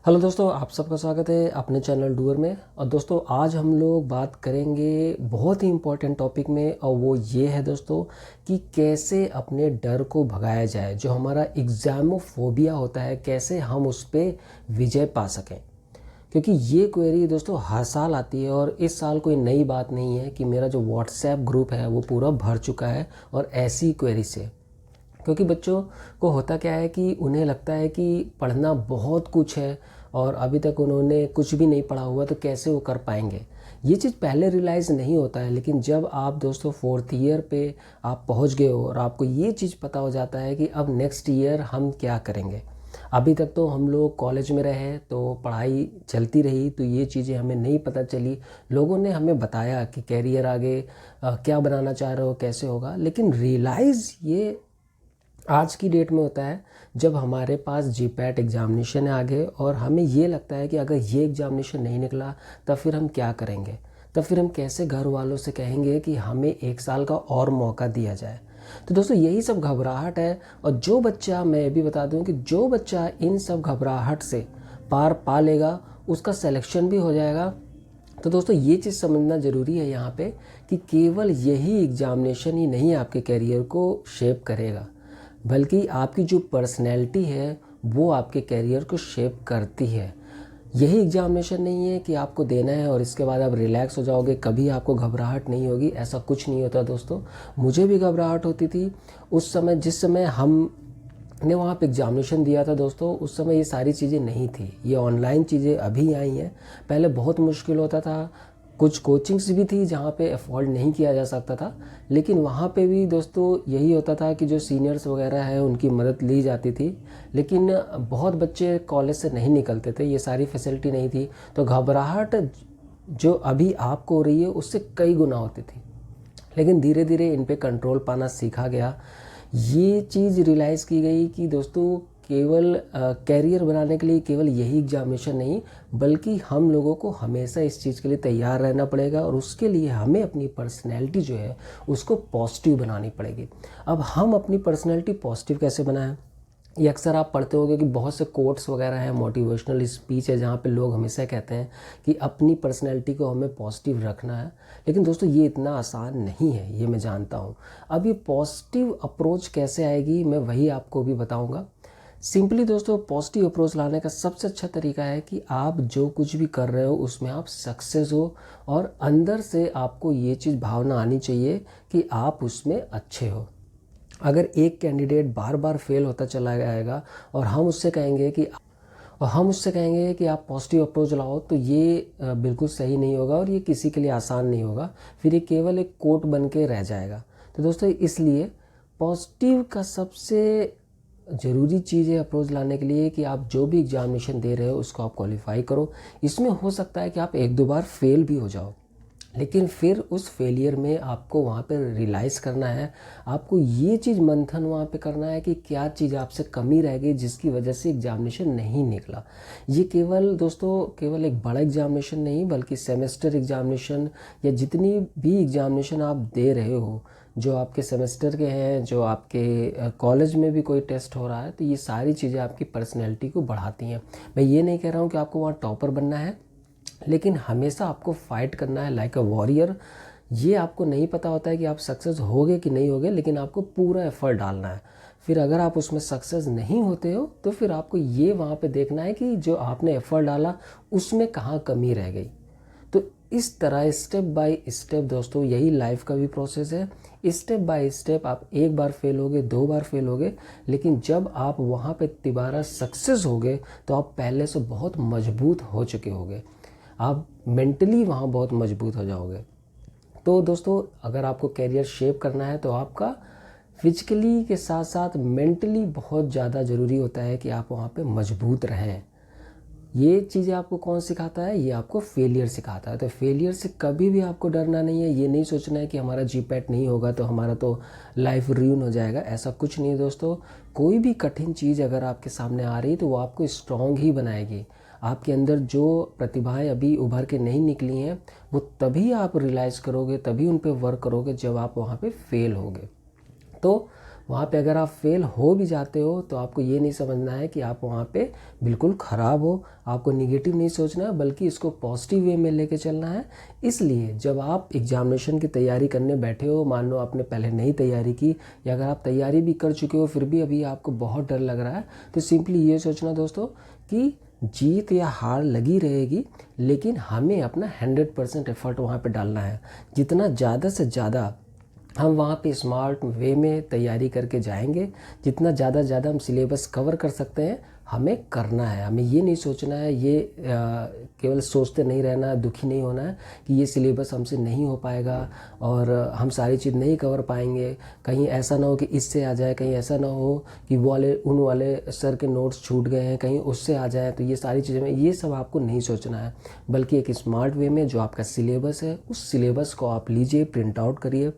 Hello दोस्तों, आप सबका स्वागत है अपने चैनल डूअर में। और दोस्तों आज हम लोग बात करेंगे बहुत ही इम्पोर्टेंट टॉपिक में, और वो ये है दोस्तों कि कैसे अपने डर को भगाया जाए। जो हमारा एग्जामोफोबिया होता है, कैसे हम उस पर विजय पा सकें। क्योंकि ये क्वेरी दोस्तों हर साल आती है, और इस साल कोई नई बात नहीं है कि मेरा जो व्हाट्सएप ग्रुप है वो पूरा भर चुका है और ऐसी क्वेरी से। क्योंकि बच्चों को होता क्या है कि उन्हें लगता है कि पढ़ना बहुत कुछ है और अभी तक उन्होंने कुछ भी नहीं पढ़ा हुआ, तो कैसे वो कर पाएंगे। ये चीज़ पहले रियलाइज़ नहीं होता है, लेकिन जब आप दोस्तों 4th ईयर पे आप पहुंच गए हो और आपको ये चीज़ पता हो जाता है कि अब नेक्स्ट ईयर हम क्या करेंगे। अभी तक तो हम लोग कॉलेज में रहे तो पढ़ाई चलती रही, तो ये चीज़ें हमें नहीं पता चली। लोगों ने हमें बताया कि कैरियर आगे क्या बनाना चाह रहे हो, कैसे होगा, लेकिन रियलाइज़ ये आज की डेट में होता है जब हमारे पास जीपैट एग्जामिनेशन है आगे, और हमें ये लगता है कि अगर ये एग्जामिनेशन नहीं निकला तब फिर हम क्या करेंगे। तब फिर हम कैसे घर वालों से कहेंगे कि हमें 1 साल का और मौका दिया जाए। तो दोस्तों यही सब घबराहट है। और जो बच्चा, मैं भी बता दूं कि जो बच्चा इन सब घबराहट से पार पा लेगा उसका सिलेक्शन भी हो जाएगा। तो दोस्तों ये चीज़ समझना ज़रूरी है यहाँ पे कि केवल यही एग्जामिनेशन ही नहीं आपके कैरियर को शेप करेगा, बल्कि आपकी जो पर्सनैलिटी है वो आपके कैरियर को शेप करती है। यही एग्जामिनेशन नहीं है कि आपको देना है और इसके बाद आप रिलैक्स हो जाओगे, कभी आपको घबराहट नहीं होगी। ऐसा कुछ नहीं होता दोस्तों। मुझे भी घबराहट होती थी उस समय, जिस समय हमने वहाँ पे एग्जामिनेशन दिया था दोस्तों। उस समय ये सारी चीज़ें नहीं थी, ये ऑनलाइन चीज़ें अभी आई हैं। पहले बहुत मुश्किल होता था। कुछ कोचिंग्स भी थी जहाँ पे अफोर्ड नहीं किया जा सकता था, लेकिन वहाँ पे भी दोस्तों यही होता था कि जो सीनियर्स वगैरह है उनकी मदद ली जाती थी। लेकिन बहुत बच्चे कॉलेज से नहीं निकलते थे, ये सारी फैसिलिटी नहीं थी। तो घबराहट जो अभी आपको हो रही है उससे कई गुना होती थी, लेकिन धीरे धीरे इन पे कंट्रोल पाना सीखा गया। ये चीज़ रियलाइज़ की गई कि दोस्तों केवल कैरियर बनाने के लिए केवल यही एग्जामिनेशन नहीं, बल्कि हम लोगों को हमेशा इस चीज़ के लिए तैयार रहना पड़ेगा, और उसके लिए हमें अपनी पर्सनैलिटी जो है उसको पॉजिटिव बनानी पड़ेगी। अब हम अपनी पर्सनैलिटी पॉजिटिव कैसे बनाएं? ये अक्सर आप पढ़ते होंगे कि बहुत से कोट्स वगैरह हैं, मोटिवेशनल स्पीच है, जहाँ पे लोग हमेशा कहते हैं कि अपनी पर्सनैलिटी को हमें पॉजिटिव रखना है। लेकिन दोस्तों ये इतना आसान नहीं है, ये मैं जानता हूँ। अब ये पॉजिटिव अप्रोच कैसे आएगी मैं वही आपको भी बताऊँगा। सिंपली दोस्तों पॉजिटिव अप्रोच लाने का सबसे अच्छा तरीका है कि आप जो कुछ भी कर रहे हो उसमें आप सक्सेस हो, और अंदर से आपको ये चीज़ भावना आनी चाहिए कि आप उसमें अच्छे हो। अगर एक कैंडिडेट बार बार फेल होता चला जाएगा और हम उससे कहेंगे कि आप पॉजिटिव अप्रोच लाओ, तो ये बिल्कुल सही नहीं होगा और ये किसी के लिए आसान नहीं होगा। फिर ये केवल एक कोट बन के रह जाएगा। तो दोस्तों इसलिए पॉजिटिव का सबसे ज़रूरी चीज़ है अप्रोच लाने के लिए कि आप जो भी एग्जामिनेशन दे रहे हो उसको आप क्वालिफाई करो। इसमें हो सकता है कि आप 1-2 बार फेल भी हो जाओ, लेकिन फिर उस फेलियर में आपको वहाँ पे रियलाइज़ करना है। आपको ये चीज़ मंथन वहाँ पे करना है कि क्या चीज़ आपसे कमी रह गई जिसकी वजह से एग्जामिनेशन नहीं निकला। ये केवल दोस्तों केवल एक बड़ा एग्जामिनेशन नहीं, बल्कि सेमेस्टर एग्जामिनेशन या जितनी भी एग्जामिनेशन आप दे रहे हो, जो आपके सेमेस्टर के हैं, जो आपके कॉलेज में भी कोई टेस्ट हो रहा है, तो ये सारी चीज़ें आपकी पर्सनैलिटी को बढ़ाती हैं। मैं ये नहीं कह रहा हूँ कि आपको वहाँ टॉपर बनना है, लेकिन हमेशा आपको फाइट करना है लाइक अ वॉरियर। ये आपको नहीं पता होता है कि आप सक्सेस होगे कि नहीं होगे, लेकिन आपको पूरा एफर्ट डालना है। फिर अगर आप उसमें सक्सेस नहीं होते हो तो फिर आपको ये वहाँ पे देखना है कि जो आपने एफर्ट डाला उसमें कहाँ कमी रह गई। तो इस तरह स्टेप बाय स्टेप दोस्तों यही लाइफ का भी प्रोसेस है। स्टेप बाय स्टेप आप 1 बार फेल होगे, 2 बार फेल होगे, लेकिन जब आप वहाँ पे तिबारा सक्सेस होगे तो आप पहले से बहुत मजबूत हो चुके होगे। आप मेंटली वहाँ बहुत मजबूत हो जाओगे। तो दोस्तों अगर आपको कैरियर शेप करना है तो आपका फिजिकली के साथ साथ मेंटली बहुत ज़्यादा ज़रूरी होता है कि आप वहाँ पे मजबूत रहें। ये चीज़ें आपको कौन सिखाता है? ये आपको फेलियर सिखाता है। तो फेलियर से कभी भी आपको डरना नहीं है। ये नहीं सोचना है कि हमारा जीपैट नहीं होगा तो हमारा तो लाइफ रूइन हो जाएगा। ऐसा कुछ नहीं है दोस्तों। कोई भी कठिन चीज़ अगर आपके सामने आ रही है तो वो आपको स्ट्रॉन्ग ही बनाएगी। आपके अंदर जो प्रतिभाएं अभी उभर के नहीं निकली हैं वो तभी आप रियलाइज़ करोगे, तभी उन पे वर्क करोगे जब आप वहाँ पे फेल होगे। तो वहाँ पे अगर आप फेल हो भी जाते हो तो आपको ये नहीं समझना है कि आप वहाँ पे बिल्कुल ख़राब हो, आपको निगेटिव नहीं सोचना है, बल्कि इसको पॉजिटिव वे में लेके चलना है। इसलिए जब आप एग्जामिनेशन की तैयारी करने बैठे हो, मान लो आपने पहले नहीं तैयारी की, या अगर आप तैयारी भी कर चुके हो फिर भी अभी आपको बहुत डर लग रहा है, तो सिंपली ये सोचना दोस्तों कि जीत या हार लगी रहेगी, लेकिन हमें अपना 100% एफर्ट वहाँ पे डालना है। जितना ज़्यादा से ज़्यादा हम वहाँ पे स्मार्ट वे में तैयारी करके जाएंगे, जितना ज़्यादा हम सिलेबस कवर कर सकते हैं हमें करना है। हमें ये नहीं सोचना है, ये केवल सोचते नहीं रहना है, दुखी नहीं होना है कि ये सिलेबस हमसे नहीं हो पाएगा और हम सारी चीज़ नहीं कवर पाएंगे। कहीं ऐसा ना हो कि इससे आ जाए, कहीं ऐसा ना हो कि उन वाले सर के नोट्स छूट गए हैं, कहीं उससे आ जाए। तो ये सारी चीज़ें में ये सब आपको नहीं सोचना है, बल्कि एक स्मार्ट वे में जो आपका सिलेबस है उस सिलेबस को आप लीजिए, प्रिंट आउट करिए।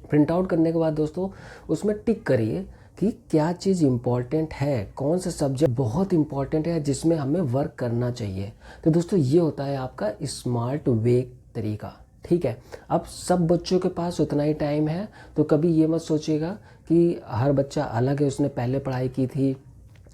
प्रिंट आउट करने के बाद दोस्तों उसमें टिक करिए कि क्या चीज़ इम्पॉर्टेंट है, कौन सा सब्जेक्ट बहुत इम्पॉर्टेंट है जिसमें हमें वर्क करना चाहिए। तो दोस्तों ये होता है आपका स्मार्ट वे तरीका, ठीक है। अब सब बच्चों के पास उतना ही टाइम है, तो कभी ये मत सोचिएगा कि हर बच्चा अलग है, उसने पहले पढ़ाई की थी,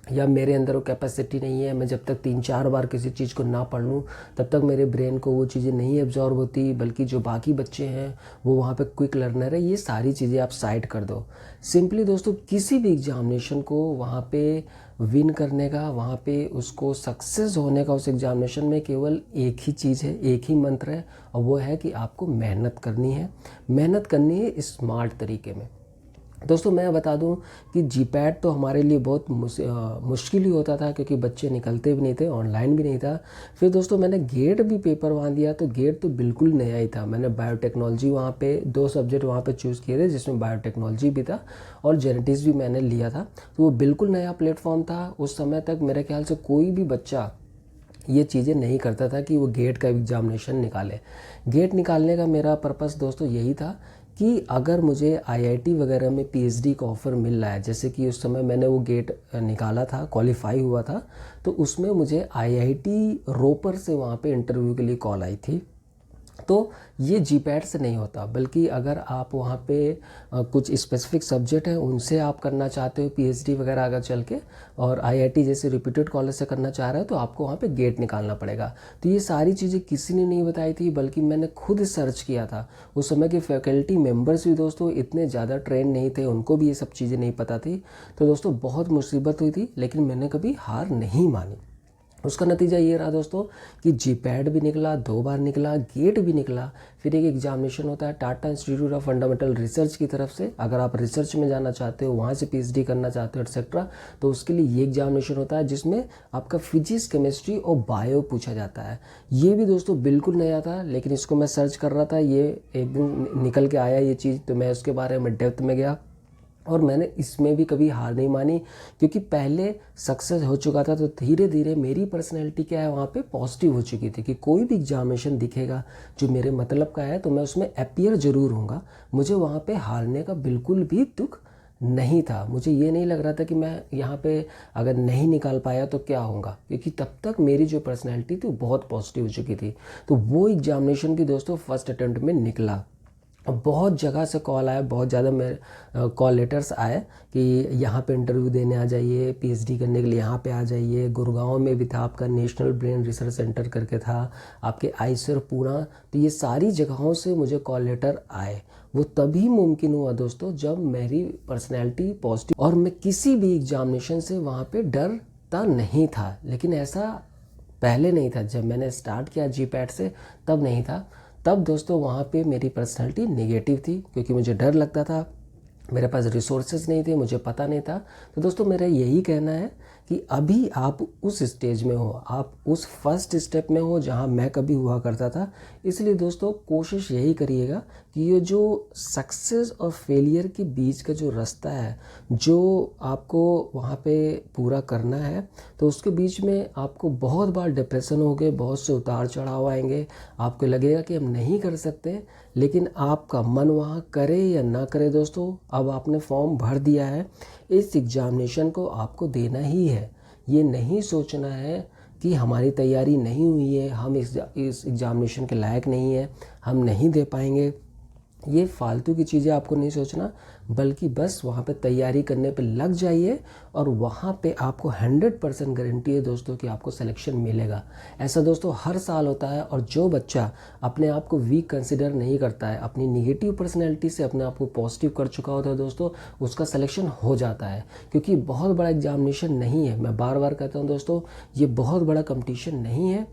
या मेरे अंदर वो कैपेसिटी नहीं है, मैं जब तक 3-4 बार किसी चीज़ को ना पढ़ लूँ तब तक मेरे ब्रेन को वो चीज़ें नहीं एब्जॉर्ब होती, बल्कि जो बाकी बच्चे हैं वो वहाँ पे क्विक लर्नर है। ये सारी चीज़ें आप साइड कर दो। सिंपली दोस्तों किसी भी एग्जामिनेशन को वहाँ पे विन करने का, वहाँ पे उसको सक्सेस होने का, उस एग्जामिनेशन में केवल एक ही चीज़ है, एक ही मंत्र है, और वो है कि आपको मेहनत करनी है। मेहनत करनी है स्मार्ट तरीके में। दोस्तों मैं बता दूं कि जीपैट तो हमारे लिए बहुत मुश्किल ही होता था, क्योंकि बच्चे निकलते भी नहीं थे, ऑनलाइन भी नहीं था। फिर दोस्तों मैंने गेट भी पेपर वहाँ दिया, तो गेट तो बिल्कुल नया ही था। मैंने बायोटेक्नोलॉजी वहाँ पे 2 सब्जेक्ट वहाँ पे चूज़ किए थे, जिसमें बायोटेक्नोलॉजी भी था और जेनेटिक्स भी मैंने लिया था। तो वो बिल्कुल नया प्लेटफॉर्म था। उस समय तक मेरे ख्याल से कोई भी बच्चा ये चीज़ें नहीं करता था कि वो गेट का एग्जामिनेशन निकाले। गेट निकालने का मेरा पर्पस दोस्तों यही था कि अगर मुझे आईआईटी वगैरह में पीएचडी का ऑफ़र मिल रहा है, जैसे कि उस समय मैंने वो गेट निकाला था, क्वालिफाई हुआ था, तो उसमें मुझे आईआईटी रोपर से वहाँ पे इंटरव्यू के लिए कॉल आई थी। तो ये जीपैट से नहीं होता, बल्कि अगर आप वहाँ पे कुछ स्पेसिफिक सब्जेक्ट हैं उनसे आप करना चाहते हो पीएचडी वगैरह अगर चल के, और आईआईटी जैसे रिप्यूटेड कॉलेज से करना चाह रहे हो, तो आपको वहाँ पे गेट निकालना पड़ेगा। तो ये सारी चीज़ें किसी ने नहीं बताई थी, बल्कि मैंने खुद सर्च किया था। उस समय के फैकल्टी मेम्बर्स भी दोस्तों इतने ज़्यादा ट्रेन नहीं थे, उनको भी ये सब चीज़ें नहीं पता थी। तो दोस्तों बहुत मुसीबत हुई थी, लेकिन मैंने कभी हार नहीं मानी। उसका नतीजा ये रहा दोस्तों कि जीपैट भी निकला, 2 बार निकला, गेट भी निकला। फिर एक एग्जामिनेशन होता है Tata institute of fundamental research की तरफ से, अगर आप रिसर्च में जाना चाहते हो, वहाँ से पीएचडी करना चाहते हो एक्सेट्रा, तो उसके लिए ये एग्जामिनेशन होता है जिसमें आपका फिजिक्स, केमिस्ट्री और बायो पूछा जाता है। ये भी दोस्तों बिल्कुल नया था, लेकिन इसको मैं सर्च कर रहा था, ये एक दिन निकल के आया ये चीज़, तो मैं उसके बारे में डेप्थ में गया और मैंने इसमें भी कभी हार नहीं मानी, क्योंकि पहले सक्सेस हो चुका था। तो धीरे धीरे मेरी पर्सनैलिटी क्या है वहाँ पे पॉजिटिव हो चुकी थी कि कोई भी एग्जामिनेशन दिखेगा जो मेरे मतलब का है तो मैं उसमें अपीयर ज़रूर होऊंगा। मुझे वहाँ पे हारने का बिल्कुल भी दुख नहीं था। मुझे ये नहीं लग रहा था कि मैं यहाँ पे अगर नहीं निकाल पाया तो क्या होगा, क्योंकि तब तक मेरी जो पर्सनैलिटी थी वो बहुत पॉजिटिव हो चुकी थी। तो वो एग्जामिनेशन की दोस्तों फर्स्ट अटेम्प्ट में निकला। अब बहुत जगह से कॉल आया, बहुत ज़्यादा मेरे कॉल लेटर्स आए कि यहाँ पे इंटरव्यू देने आ जाइए, पीएचडी करने के लिए यहाँ पे आ जाइए। गुड़गांव में भी था, आपका नेशनल ब्रेन रिसर्च सेंटर करके था, आपके आईसर पूना। तो ये सारी जगहों से मुझे कॉल लेटर आए। वो तभी मुमकिन हुआ दोस्तों जब मेरी पर्सनैलिटी पॉजिटिव, और मैं किसी भी एग्जामिनेशन से वहाँ पर डरता नहीं था। लेकिन ऐसा पहले नहीं था, जब मैंने स्टार्ट किया जीपैट से तब नहीं था। तब दोस्तों वहाँ पे मेरी पर्सनैलिटी नेगेटिव थी, क्योंकि मुझे डर लगता था, मेरे पास रिसोर्सेज नहीं थे, मुझे पता नहीं था। तो दोस्तों मेरा यही कहना है कि अभी आप उस स्टेज में हो, आप उस फर्स्ट स्टेप में हो जहाँ मैं कभी हुआ करता था। इसलिए दोस्तों कोशिश यही करिएगा कि ये जो सक्सेस और फेलियर के बीच का जो रास्ता है, जो आपको वहाँ पे पूरा करना है, तो उसके बीच में आपको बहुत बार डिप्रेशन होंगे, बहुत से उतार चढ़ाव आएंगे, आपको लगेगा कि हम नहीं कर सकते। लेकिन आपका मन वहाँ करे या ना करे दोस्तों, अब आपने फॉर्म भर दिया है, इस एग्ज़ामिनेशन को आपको देना ही है। ये नहीं सोचना है कि हमारी तैयारी नहीं हुई है, हम इस एग्ज़ामिनेशन के लायक नहीं है, हम नहीं दे पाएंगे। ये फालतू की चीज़ें आपको नहीं सोचना, बल्कि बस वहाँ पे तैयारी करने पे लग जाइए और वहाँ पे आपको 100% गारंटी है दोस्तों कि आपको सिलेक्शन मिलेगा। ऐसा दोस्तों हर साल होता है। और जो बच्चा अपने आप को वीक कंसिडर नहीं करता है, अपनी निगेटिव पर्सनैलिटी से अपने आप को पॉजिटिव कर चुका होता है दोस्तों, उसका सिलेक्शन हो जाता है। क्योंकि बहुत बड़ा एग्जामिनेशन नहीं है, मैं बार बार कहता हूँ दोस्तों, ये बहुत बड़ा कंपटीशन नहीं है,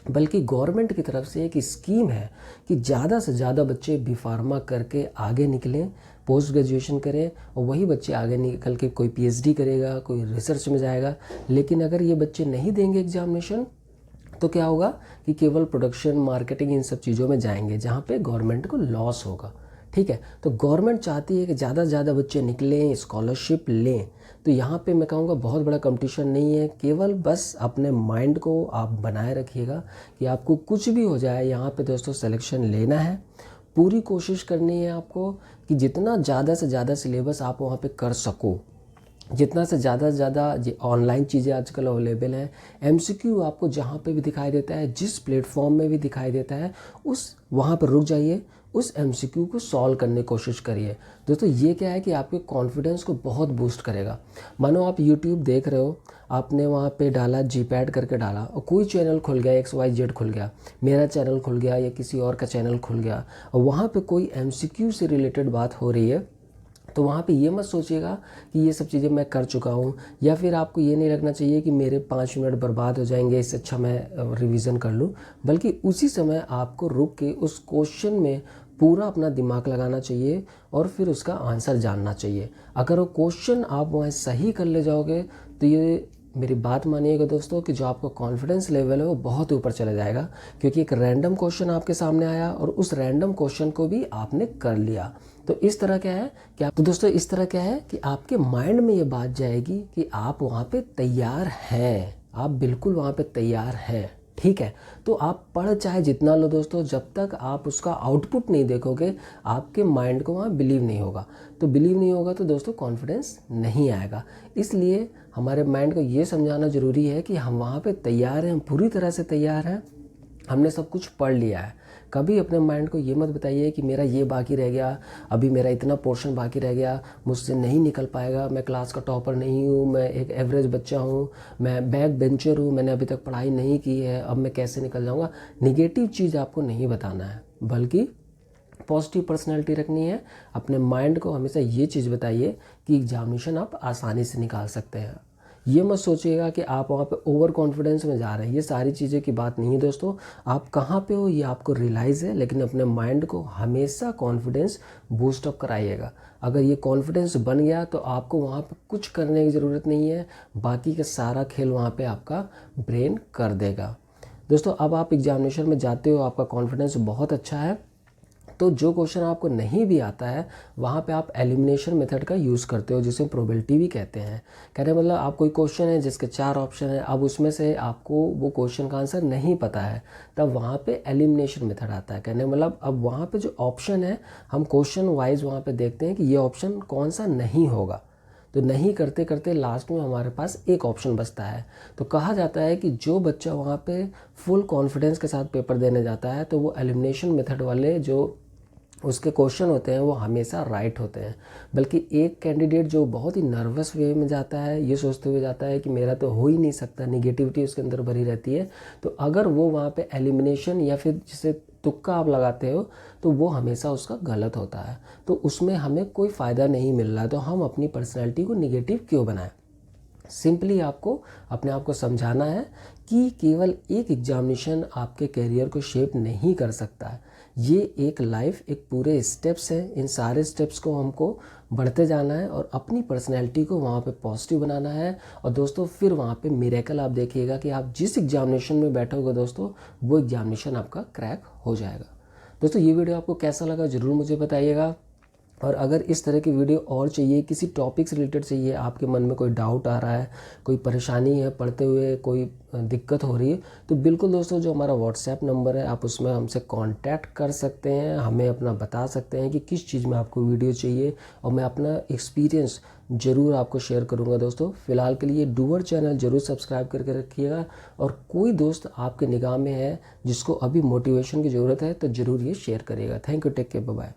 बल्कि गवर्नमेंट की तरफ से एक स्कीम है कि ज़्यादा से ज़्यादा बच्चे बी फार्मा करके आगे निकलें, पोस्ट ग्रेजुएशन करें, और वही बच्चे आगे निकल के कोई पीएचडी करेगा, कोई रिसर्च में जाएगा। लेकिन अगर ये बच्चे नहीं देंगे एग्जामिनेशन, तो क्या होगा कि केवल प्रोडक्शन, मार्केटिंग, इन सब चीज़ों में जाएंगे जहाँ पे गवर्नमेंट को लॉस होगा। ठीक है, तो गवर्नमेंट चाहती है कि ज़्यादा से ज़्यादा बच्चे निकलें, स्कॉलरशिप लें। तो यहाँ पे मैं कहूँगा बहुत बड़ा कंपटीशन नहीं है, केवल बस अपने माइंड को आप बनाए रखिएगा कि आपको कुछ भी हो जाए, यहाँ पे दोस्तों सिलेक्शन लेना है। पूरी कोशिश करनी है आपको कि जितना ज़्यादा से ज़्यादा सिलेबस आप वहाँ पे कर सको, जितना से ज़्यादा ये ऑनलाइन चीज़ें आजकल अवेलेबल हैं। एमसीक्यू आपको जहाँ पे भी दिखाई देता है, जिस प्लेटफॉर्म में भी दिखाई देता है, उस वहाँ पर रुक जाइए, उस एमसीक्यू को सॉल्व करने की कोशिश करिए। दोस्तों ये क्या है कि आपके कॉन्फिडेंस को बहुत बूस्ट करेगा। मानो आप यूट्यूब देख रहे हो, आपने वहाँ पे डाला जीपैड करके डाला और कोई चैनल खुल गया, XYZ खुल गया, मेरा चैनल खुल गया या किसी और का चैनल खुल गया, और वहाँ पे कोई एमसीक्यू से रिलेटेड बात हो रही है, तो वहाँ पे ये मत सोचिएगा कि ये सब चीज़ें मैं कर चुका हूँ, या फिर आपको ये नहीं लगना चाहिए कि मेरे 5 मिनट बर्बाद हो जाएंगे, इससे अच्छा मैं रिवीजन कर लूँ। बल्कि उसी समय आपको रुक के उस क्वेश्चन में पूरा अपना दिमाग लगाना चाहिए और फिर उसका आंसर जानना चाहिए। अगर वो क्वेश्चन आप वहाँ सही कर ले जाओगे, तो ये मेरी बात मानिएगा दोस्तों कि जो आपका कॉन्फिडेंस लेवल है वो बहुत ऊपर चला जाएगा। क्योंकि एक रैंडम क्वेश्चन आपके सामने आया और उस रैंडम क्वेश्चन को भी आपने कर लिया। तो इस तरह क्या है कि तो दोस्तों इस तरह क्या है कि आपके माइंड में ये बात जाएगी कि आप वहाँ पे तैयार हैं, आप बिल्कुल वहाँ पे तैयार हैं। ठीक है, तो आप पढ़ चाहे जितना लो दोस्तों, जब तक आप उसका आउटपुट नहीं देखोगे, आपके माइंड को वहाँ बिलीव नहीं होगा। तो बिलीव नहीं होगा तो दोस्तों कॉन्फिडेंस नहीं आएगा। इसलिए हमारे माइंड को ये समझाना ज़रूरी है कि हम वहाँ पे तैयार हैं, हम पूरी तरह से तैयार हैं, हमने सब कुछ पढ़ लिया है। कभी अपने माइंड को ये मत बताइए कि मेरा ये बाकी रह गया, अभी मेरा इतना पोर्शन बाकी रह गया, मुझसे नहीं निकल पाएगा, मैं क्लास का टॉपर नहीं हूँ, मैं एक एवरेज बच्चा हूँ, मैं बैक बेंचर हूँ, मैंने अभी तक पढ़ाई नहीं की है, अब मैं कैसे निकल जाऊँगा। निगेटिव चीज़ आपको नहीं बताना है, बल्कि पॉजिटिव पर्सनैलिटी रखनी है। अपने माइंड को हमेशा ये चीज़ बताइए कि एग्जामिनेशन आप आसानी से निकाल सकते हैं। ये मत सोचिएगा कि आप वहाँ पे ओवर कॉन्फिडेंस में जा रहे हैं, ये सारी चीज़ें की बात नहीं है दोस्तों। आप कहाँ पे हो ये आपको रियलाइज़ है, लेकिन अपने माइंड को हमेशा कॉन्फिडेंस बूस्ट अप कराइएगा। अगर ये कॉन्फिडेंस बन गया तो आपको वहाँ पे कुछ करने की ज़रूरत नहीं है, बाकी का सारा खेल वहाँ पे आपका ब्रेन कर देगा। दोस्तों अब आप एग्जामिनेशन में जाते हो, आपका कॉन्फिडेंस बहुत अच्छा है, तो जो क्वेश्चन आपको नहीं भी आता है वहाँ पे आप एलिमिनेशन मेथड का यूज़ करते हो, जिसे प्रोबेबिलिटी भी कहते हैं। कहने मतलब आप कोई क्वेश्चन है जिसके 4 ऑप्शन है, अब उसमें से आपको वो क्वेश्चन का आंसर नहीं पता है, तब वहाँ पे एलिमिनेशन मेथड आता है। कहने मतलब अब वहाँ पे जो ऑप्शन है, हम क्वेश्चन वाइज वहाँ पे देखते हैं कि ये ऑप्शन कौन सा नहीं होगा। तो नहीं करते करते लास्ट में हमारे पास एक ऑप्शन बचता है। तो कहा जाता है कि जो बच्चा वहाँ पे फुल कॉन्फिडेंस के साथ पेपर देने जाता है, तो वो एलिमिनेशन मेथड वाले जो उसके क्वेश्चन होते हैं वो हमेशा राइट होते हैं। बल्कि एक कैंडिडेट जो बहुत ही नर्वस वे में जाता है, ये सोचते हुए जाता है कि मेरा तो हो ही नहीं सकता, निगेटिविटी उसके अंदर भरी रहती है, तो अगर वो वहाँ पे एलिमिनेशन या फिर जिसे तुक्का आप लगाते हो, तो वो हमेशा उसका गलत होता है। तो उसमें हमें कोई फ़ायदा नहीं मिल रहा है, तो हम अपनी पर्सनैलिटी को निगेटिव क्यों बनाएं। सिंपली आपको अपने आप को समझाना है कि केवल एक एग्जामिनेशन आपके करियर को शेप नहीं कर सकता है। ये एक लाइफ, एक पूरे स्टेप्स है, इन सारे स्टेप्स को हमको बढ़ते जाना है और अपनी पर्सनैलिटी को वहाँ पे पॉजिटिव बनाना है। और दोस्तों फिर वहाँ पे मिरेकल आप देखिएगा कि आप जिस एग्जामिनेशन में बैठोगे दोस्तों, वो एग्जामिनेशन आपका क्रैक हो जाएगा। दोस्तों ये वीडियो आपको कैसा लगा ज़रूर मुझे बताइएगा। और अगर इस तरह की वीडियो और चाहिए, किसी टॉपिक से रिलेटेड चाहिए, आपके मन में कोई डाउट आ रहा है, कोई परेशानी है, पढ़ते हुए कोई दिक्कत हो रही है, तो बिल्कुल दोस्तों जो हमारा व्हाट्सएप नंबर है, आप उसमें हमसे कांटेक्ट कर सकते हैं, हमें अपना बता सकते हैं कि किस चीज़ में आपको वीडियो चाहिए, और मैं अपना एक्सपीरियंस ज़रूर आपको शेयर करूंगा। दोस्तों फिलहाल के लिए डूअर चैनल ज़रूर सब्सक्राइब करके रखिएगा, और कोई दोस्त आपके निगाह में है जिसको अभी मोटिवेशन की ज़रूरत है, तो ज़रूर ये शेयर करिएगा। Thank you, take care, bye bye.